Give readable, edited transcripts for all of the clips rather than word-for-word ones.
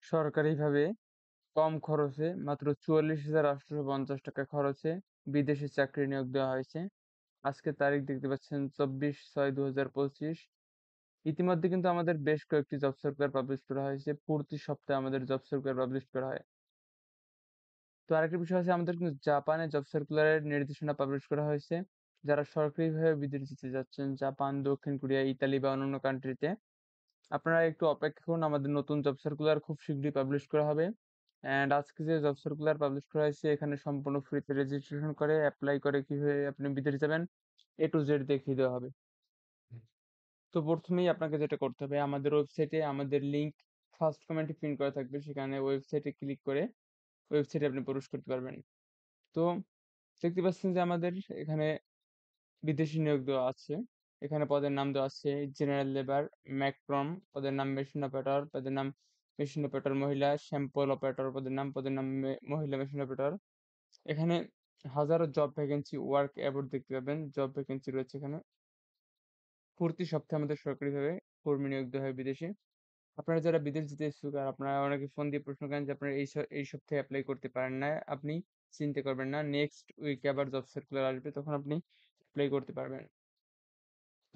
সরকারিভাবে কম খরচে মাত্র ৪৪,৮৫০ টাকা খরচে বিদেশি চাকরি নিয়োগ দেওয়া হয়েছে। আজকের তারিখ দেখতে পাচ্ছেন ২৪/৬/২০২৫। ইতিমধ্যে কিন্তু আমাদের বেশ কয়েকটি জব সার্কুলার পাবলিশ করা হয়েছে। প্রতি সপ্তাহে আমাদের জব সার্কুলার পাবলিশ করা হয়। তো আরেকটা বিষয় আছে, আমাদের কিন্তু জাপানে জব সার্কুলারের নির্দেশনা পাবলিশ করা হয়েছে। যারা সরকারিভাবে বিদেশ যেতে যাচ্ছেন, জাপান, দক্ষিণ কোরিয়া, ইতালি বা অন্যান্য কান্ট্রিতে, আপনারা একটু অপেক্ষা করুন। আমাদের নতুন জব সার্কুলার খুব শীঘ্রই পাবলিশ করা হবে। অ্যান্ড আজকে যে জব সার্কুলার পাবলিশ করা হয়েছে এখানে সম্পূর্ণ ফ্রিতে রেজিস্ট্রেশন করে অ্যাপ্লাই করে কিভাবে আপনি বিদেশ যাবেন A to Z দেখিয়ে দেওয়া হবে। তো প্রথমেই আপনাকে যেটা করতে হবে, আমাদের ওয়েবসাইটে আমাদের লিংক ফার্স্ট কমেন্টে পিন করা থাকবে। সেখানে ওয়েবসাইটে ক্লিক করে ওয়েবসাইটে আপনি প্রবেশ করতে পারবেন। তো দেখতে পাচ্ছেন যে আমাদের এখানে বিদেশি নিয়োগ দেওয়া আছে। এখানে পদের নাম দেওয়া আছে জেনারেল লেবার, ম্যাক্রম পদের নাম মেশিন অপারেটর, পদের নাম মেশিন অপারেটর মহিলা, স্যাম্পল অপারেটর পদের নাম মহিলা মেশিন অপারেটর। এখানে হাজারো জব ভ্যাকেন্সি ওয়ার্ক অ্যাবাউট দেখতে পাবেন। জব ভ্যাকেন্সি রয়েছে এখানে। প্রতি সপ্তাহে আমাদের সরকারিভাবে কর্মী নিয়োগ দেওয়া হয় বিদেশে। আপনারা যারা বিদেশ যেতে ইচ্ছুক আর আপনারা অনেকে ফোন দিয়ে প্রশ্ন করেন যে আপনারা এই সপ্তাহে এপ্লাই করতে পারেন না, আপনি চিন্তা করবেন না। নেক্সট উইকে আবার জব সার্কুলার আসবে, তখন আপনি এপ্লাই করতে পারবেন।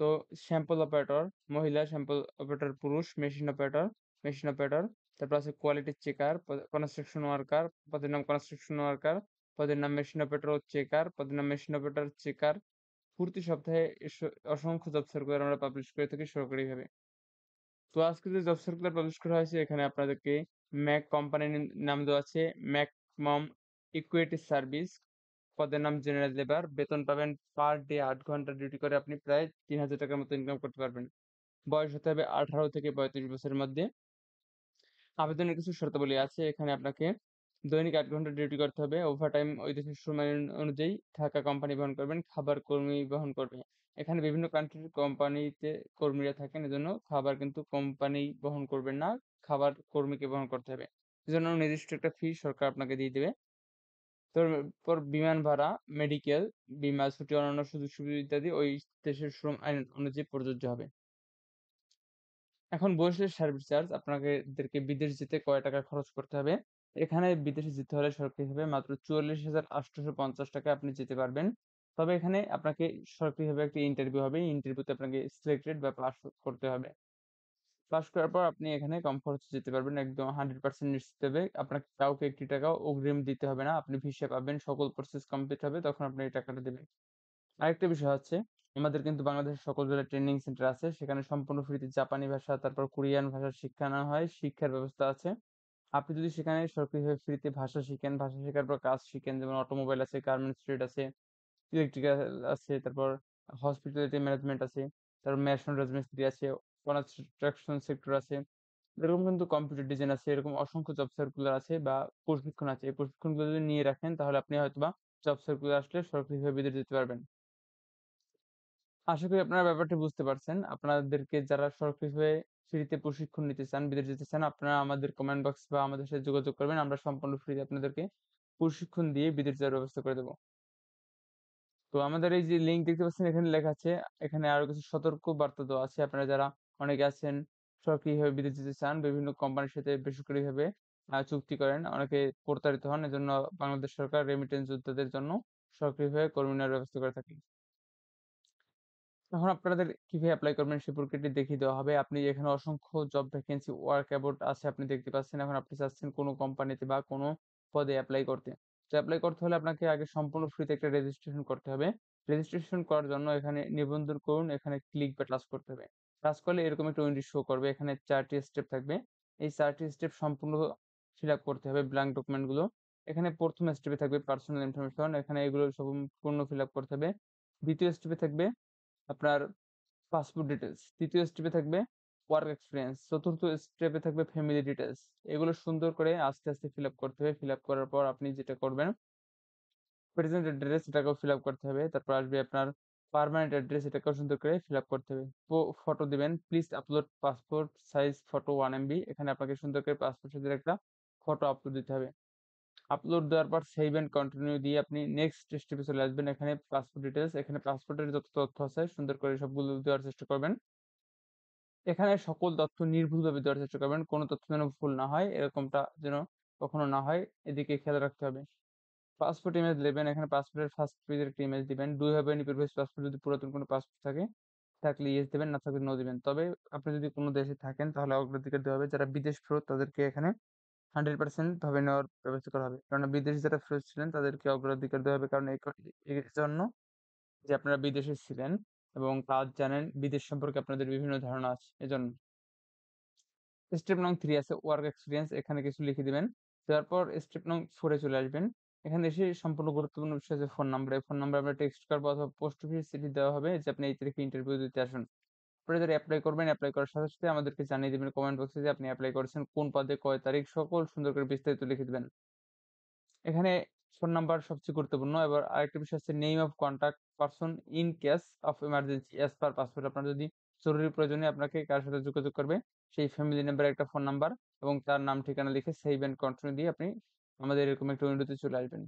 তো স্যাম্পল অপারেটর মহিলা, স্যাম্পল অপারেটর পুরুষ, মেশিন অপারেটর, তারপর আছে কোয়ালিটি চেকার, কনস্ট্রাকশন ওয়ার্কার, পদের নাম কনস্ট্রাকশন ওয়ার্কার, পদের নাম মেশিন অপারেটর ও চেকার, পদের নাম মেশিন অপারেটর চেকার। প্রতি সপ্তাহে অসংখ্য জব সার্কুলার আমরা পাবলিশ করে থাকি সরকারিভাবে। তো আজকে যে জব সার্কুলার পাবলিশ করা হয়েছে এখানে আপনাদেরকে ম্যাক কোম্পানির নাম দেওয়া আছে ম্যাকমম ইকুইটি সার্ভিস। পদের নাম জেনারেল লেবার। বেতন পাবেন পার ডে ৮ ঘন্টা ডিউটি করে আপনি প্রায় ৩,০০০ টাকার মতো ইনকাম করতে পারবেন। বয়স হতে হবে ১৮ থেকে ৩৫ বছরের মধ্যে। আবেদনের কিছু শর্তাবলী আছে। এখানে আপনাকে দৈনিক ৮ ঘন্টা ডিউটি করতে হবে। ওভারটাইম ওই দেশের সময় অনুযায়ী থাকা কোম্পানি বহন করবেন, খাবার কর্মী বহন করবে। এখানে বিভিন্ন কান্ট্রির কোম্পানিতে কর্মীরা থাকেন, এজন্য খাবার কিন্তু কোম্পানি বহন করবেন না, খাবার কর্মীকে বহন করতে হবে। এজন্য নির্দিষ্ট একটা ফি সরকার আপনাকে দিয়ে দেবে। তারপর বিমান ভাড়া, মেডিকেল, বীমা, ছুটি, অন্যান্য সুযোগ সুবিধা ইত্যাদি ওই দেশের শ্রম আইন অনুযায়ী প্রযোজ্য হবে। এখন বহির্দেশ সার্ভিস চার্জ, আপনাদেরকে বিদেশ যেতে কয় টাকা খরচ করতে হবে। এখানে বিদেশে যেতে হলে সরকারিভাবে মাত্র ৪৪,৮৫০ টাকায় আপনি যেতে পারবেন। তবে এখানে আপনাকে সরকারিভাবে একটা ইন্টারভিউ হবে। ইন্টারভিউতে আপনাকে সিলেক্টেড বা পাস করতে হবে। পাস করার পর আপনি এখানে কম খরচে যেতে পারবেন, একদম 100% নিশ্চিতভাবে। আপনাকে কাউকে একটি টাকাও অগ্রিম দিতে হবে না। আপনি ভিসা পাবেন, সকল প্রসেস কমপ্লিট হবে, তখন আপনি এই টাকাটা দেবেন। আরেকটা বিষয় হচ্ছে, আমাদের কিন্তু বাংলাদেশের সকল জেলায় ট্রেনিং সেন্টার আছে। সেখানে সম্পূর্ণ ফ্রিতে জাপানি ভাষা, তারপর কোরিয়ান ভাষা শিখানো হয়, শিক্ষার ব্যবস্থা আছে। আপনি যদি সেখানে সরকারিভাবে ফ্রিতে ভাষা শিখেন, ভাষা শেখার পর কাজ শিখেন, যেমন অটোমোবাইল আছে, গার্মেন্টস ট্রেড আছে, ইলেকট্রিক্যাল আছে, তারপর হসপিটালিটি ম্যানেজমেন্ট আছে, তারপর মেশন রাজমিস্ত্রি আছে, কনস্ট্রাকশন সেক্টর আছে, এরকম কিন্তু কম্পিউটার ডিজাইন আছে। এরকম অসংখ্য জব সার্কুলার আছে বা প্রশিক্ষণ আছে। এই প্রশিক্ষণগুলো যদি নিয়ে রাখেন তাহলে আপনি হয়তোবা জব সার্কুলার আসলে সরকারিভাবে বিদেশ যেতে পারবেন। আশা করি আপনারা ব্যাপারটি বুঝতে পারছেন। আপনাদেরকে যারা সরকারিভাবে ফ্রিতে প্রশিক্ষণ নিতে চান, বিদেশ যেতে চান, আপনারা আমাদের কমেন্ট বক্স বা আমাদের সাথে যোগাযোগ করবেন। আমরা সম্পূর্ণ ফ্রিতে আপনাদেরকে প্রশিক্ষণ দিয়ে বিদেশ যাওয়ার ব্যবস্থা করে দেব। তো আমাদের এই যে লিঙ্ক দেখতে পাচ্ছেন এখানে লেখা আছে, এখানে আরো কিছু সতর্ক বার্তা দেওয়া আছে। আপনারা যারা অনেকে আছেন সরকারিভাবে বিদেশ যেতে চান, বিভিন্ন কোম্পানির সাথে বেসরকারিভাবে চুক্তি করেন, অনেকে প্রতারিত হন। এজন্য বাংলাদেশ সরকার রেমিটেন্স যোদ্ধাদের জন্য সরকারিভাবে কর্মী নেওয়ার ব্যবস্থা করে থাকে। এখন আপনাদের কিভাবে এপ্লাই করবেন সেই প্রক্রিয়াটি দেখিয়ে দেওয়া হবে। আপনি এখানে অসংখ্য জব ভ্যাকেন্সি ওয়ার্ক অ্যাবাউট আছে, আপনি দেখতে পাচ্ছেন। এখন আপনি চাচ্ছেন কোনো কোম্পানিতে বা কোনো পদে এপ্লাই করতে। তো এপ্লাই করতে হলে আপনাকে আগে সম্পূর্ণ ফ্রিতে একটা রেজিস্ট্রেশন করতে হবে। রেজিস্ট্রেশন করার জন্য এখানে নিবন্ধন করুন, এখানে ক্লিক বা টাচ করতে হবে। টাচ করলে এরকম একটা উইন্ডো শো করবে। এখানে ৪টি স্টেপ থাকবে। এই ৪টি স্টেপ সম্পূর্ণ ফিল আপ করতে হবে ব্ল্যাংক ডকুমেন্ট গুলো। এখানে ১ম স্টেপে থাকবে পার্সোনাল ইনফরমেশন। এখানে এগুলো সম্পূর্ণ ফিল আপ করতে হবে। ২য় স্টেপে থাকবে আপনার পাসপোর্ট ডিটেইলস। ৩য় স্টেপে থাকবে ওয়ার্ক এক্সপেরিয়েন্স। ৪র্থ স্টেপে থাকবে ফ্যামিলি ডিটেইলস। এগুলো সুন্দর করে আস্তে, আস্তে ফিল আপ করতে হবে। ফিল আপ করার পর আপনি যেটা করবেন, প্রেজেন্ট অ্যাড্রেস এটাকেও ফিল আপ করতে হবে। তারপর আসবে আপনার পার্মানেন্ট অ্যাড্রেস, এটাকেও সুন্দর করে ফিল আপ করতে হবে। ফটো দিবেন। Please upload passport size photo 1 MB। এখানে আপনাকে সুন্দর করে পাসপোর্ট সাইজের একটা ফটো আপলোড দিতে হবে। আপলোড দেওয়ার পর সেভ এন্ড কন্টিনিউ দিয়ে আপনি নেক্সট স্টেপে চলে আসবেন। এখানে পাসপোর্ট ডিটেইলস, এখানে পাসপোর্টের যত তথ্য আছে সুন্দর করে সবগুলো দেওয়ার চেষ্টা করবেন। এখানে সকল তথ্য নির্ভুলভাবে দেওয়ার চেষ্টা করবেন। কোনো তথ্য যেন ভুল না হয়, এরকমটা যেন কখনো না হয়, এদিকে খেয়াল রাখতে হবে। পাসপোর্ট ইমেজ নেবেন, এখানে পাসপোর্টের ফার্স্ট পেজের একটা ইমেজ দিবেন। 2 হবে any previous পাসপোর্ট, যদি পুরাতন কোনো পাসপোর্ট থাকে, থাকলে ইয়েস দিবেন, না থাকলে নো দিবেন। তবে আপনি যদি কোনো দেশে থাকেন তাহলে অগ্রাধিকার দেওয়া হবে। যারা বিদেশ ফেরত তাদেরকে এখানে 100% ভাবে নেওয়ার ব্যবস্থা করা হবে। কারণ বিদেশে যারা ফেরত ছিলেন তাদেরকে অগ্রাধিকার দেওয়া হবে। কারণ এজন্য যে আপনারা বিদেশে ছিলেন এবং কাজ জানেন, বিদেশ সম্পর্কে আপনাদের বিভিন্ন ধারণা আছে, এজন্য। স্টেপ নং 3 আছে ওয়ার্ক এক্সপেরিয়েন্স, এখানে কিছু লিখে দিবেন। দেওয়ার পর স্টেপ নং 4 এ চলে আসবেন। এখানে এসে সম্পূর্ণ গুরুত্বপূর্ণ বিষয় আছে ফোন নাম্বার। এই ফোন নাম্বার আমরা টেক্সট করবো অথবা পোস্ট অফিসে চিঠি দেওয়া হবে যে আপনি এই তারিখে ইন্টারভিউ দিতে আসুন। আপনারা যারা এপ্লাই করবেন, এপ্লাই করার সাথে, সাথে আমাদেরকে জানিয়ে দিবেন কমেন্ট বক্সে যে আপনি এপ্লাই করেছেন, কোন পদে, কয় তারিখ, সকল সুন্দর করে বিস্তারিত লিখে দিবেন। এখানে ফোন নাম্বার সবচেয়ে গুরুত্বপূর্ণ। এবার আরেকটা বিষয় হচ্ছে name of contact person in case of emergency as per passport. আপনার যদি জরুরি প্রয়োজনে আপনাকে কার সাথে যোগাযোগ করবে, সেই ফ্যামিলি মেম্বারের একটা ফোন নাম্বার এবং তার নাম ঠিকানা লিখে সেভ এন্ড কন্টিনিউ দিয়ে আপনি আমাদের এরকম একটা উইন্ডোতে চলে আসবেন।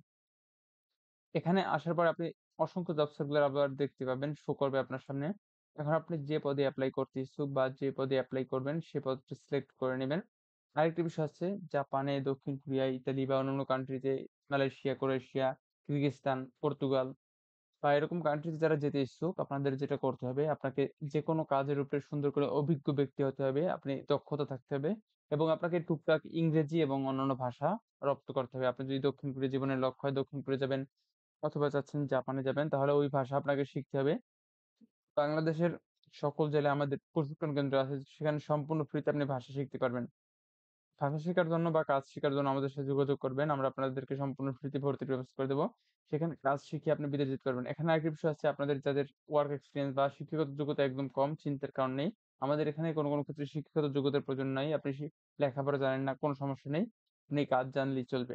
এখানে আসার পর আপনি অসংখ্য জব সার্কুলার আবার দেখতে পাবেন, শো করবে আপনার সামনে। এখন আপনি যে পদে এপ্লাই করতে ইচ্ছুক বা যে পদে এপ্লাই করবেন সে পদটি সিলেক্ট করে নেবেন। আরেকটি বিষয় হচ্ছে জাপানে, দক্ষিণ কোরিয়া, ইতালি বা অন্যান্য কান্ট্রিতে, মালয়েশিয়া, ক্রোয়েশিয়া, কিরগিজস্তান, পর্তুগাল বা এরকম কান্ট্রিতে যারা যেতে ইচ্ছুক, আপনাদের যেটা করতে হবে, আপনাকে যেকোনো কাজের উপরে সুন্দর করে অভিজ্ঞ ব্যক্তি হতে হবে, আপনি দক্ষতা থাকতে হবে এবং আপনাকে টুকটাক ইংরেজি এবং অন্যান্য ভাষা রপ্ত করতে হবে। আপনি যদি দক্ষিণ কোরিয়া জীবনের লক্ষ্য হয় দক্ষিণ কোরিয়া যাবেন অথবা চাচ্ছেন জাপানে যাবেন, তাহলে ওই ভাষা আপনাকে শিখতে হবে। বাংলাদেশের সকল জেলায় আমাদের প্রশিক্ষণ কেন্দ্র আছে, সেখানে সম্পূর্ণ ফ্রিতে আপনি ভাষা শিখতে পারবেন। ভাষা শেখার জন্য বা কাজ শেখার জন্য আমাদের সাথে যোগাযোগ করবেন। আমরা আপনাদেরকে সম্পূর্ণ ফ্রিতে ভর্তির ব্যবস্থা করে দেবো। সেখানে কাজ শিখে আপনি বিদেশ যেতে পারবেন। এখানে আরেকটি বিষয় আছে, আপনাদের যাদের ওয়ার্ক এক্সপেরিয়েন্স বা শিক্ষাগত যোগ্যতা একদম কম, চিন্তার কারণ নেই। আমাদের এখানে কোনো ক্ষেত্রে শিক্ষাগত যোগ্যতার প্রয়োজন নাই। আপনি লেখাপড়া জানেন না, কোনো সমস্যা নেই। আপনি কাজ জানলেই চলবে।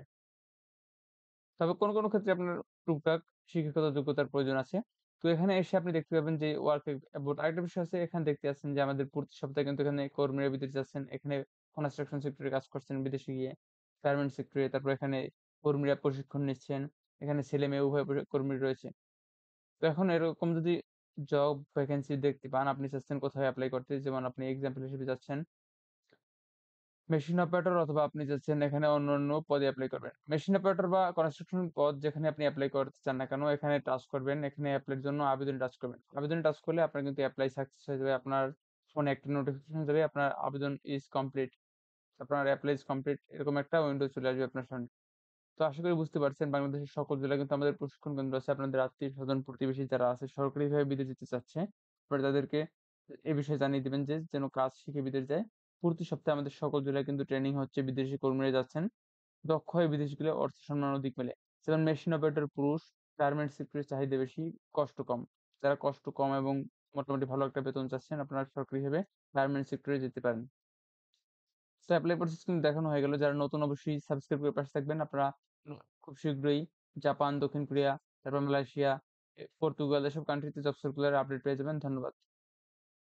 তবে কোনো ক্ষেত্রে আপনার টুকটাক শিক্ষাগত যোগ্যতার প্রয়োজন আছে। তো এখানে এসে আপনি দেখতে পাবেন যে ওয়ার্ক অ্যাবাউট, আরেকটা বিষয় আছে, এখানে দেখতে পাচ্ছেন যে আমাদের প্রতি সপ্তাহে কিন্তু এখানে কর্মীরা বিদেশ যাচ্ছেন। এখানে কনস্ট্রাকশন সেক্টরে কাজ করছেন বিদেশে গিয়ে, গার্মেন্টস সেক্টরে, তারপর এখানে কর্মীরা প্রশিক্ষণ নিচ্ছেন। এখানে ছেলে-মেয়ে উভয় কর্মী রয়েছে। তো এখন এরকম যদি জব ভ্যাকেন্সি দেখতে পান, আপনি চাচ্ছেন কোথায় এপ্লাই করতে, যেমন আপনি এক্সাম্পল হিসেবে যাচ্ছেন মেশিন অপারেটর, অথবা আপনি চাচ্ছেন এখানে অন্যান্য পদে এপ্লাই করবেন। মেশিন অপারেটর বা কনস্ট্রাকশন পদ যেখানে আপনি এপ্লাই করতে চান না কেন, এখানে টাচ করবেন। এখানে এপ্লাইয়ের জন্য আবেদনে টাচ করবেন। আবেদনে টাচ করলে আপনার কিন্তু এপ্লাই সাকসেস হয়ে যাবে। আপনার ফোনে একটা নোটিফিকেশন যাবে, আপনার আবেদন ইজ কমপ্লিট, আপনার এপ্লাই ইজ কমপ্লিট, এরকম একটা উইন্ডো চলে আসবে আপনার সামনে। তো আশা করি বুঝতে পারছেন, বাংলাদেশের সকল জেলায় কিন্তু আমাদের প্রশিক্ষণ কেন্দ্র আছে। আপনাদের আত্মীয়-স্বজন, প্রতিবেশী যারা আছে সরকারিভাবে বিদেশ যেতে চাচ্ছে, আপনারা তাদেরকে এ বিষয়ে জানিয়ে দিবেন যে যেন কাজ শিখে বিদেশ যায়। প্রতি সপ্তাহে আমাদের সকল জেলায় কিন্তু ট্রেনিং হচ্ছে, বিদেশি কর্মীরা যাচ্ছেন। দক্ষ হয়ে বিদেশ গেলে অর্থ সম্মান অধিক মেলে। যেমন মেশিন অপারেটর পুরুষ, গার্মেন্টস সেক্টরের চাহিদা বেশি, কষ্ট কম। যারা কষ্ট কম এবং মোটামুটি ভালো একটা বেতন চাচ্ছেন, আপনারা সরকারিভাবে গার্মেন্টস সেক্টরে যেতে পারেন। সো এপ্লাই প্রসেস কিন্তু দেখানো হয়ে গেল। যারা নতুন অবশ্যই সাবস্ক্রাইব করে পাশে থাকবেন। আপনারা খুব শীঘ্রই জাপান, দক্ষিণ কোরিয়া, তারপর মালয়েশিয়া, পর্তুগাল এসব কান্ট্রিতে জব সার্কুলার আপডেট পেয়ে যাবেন। ধন্যবাদ।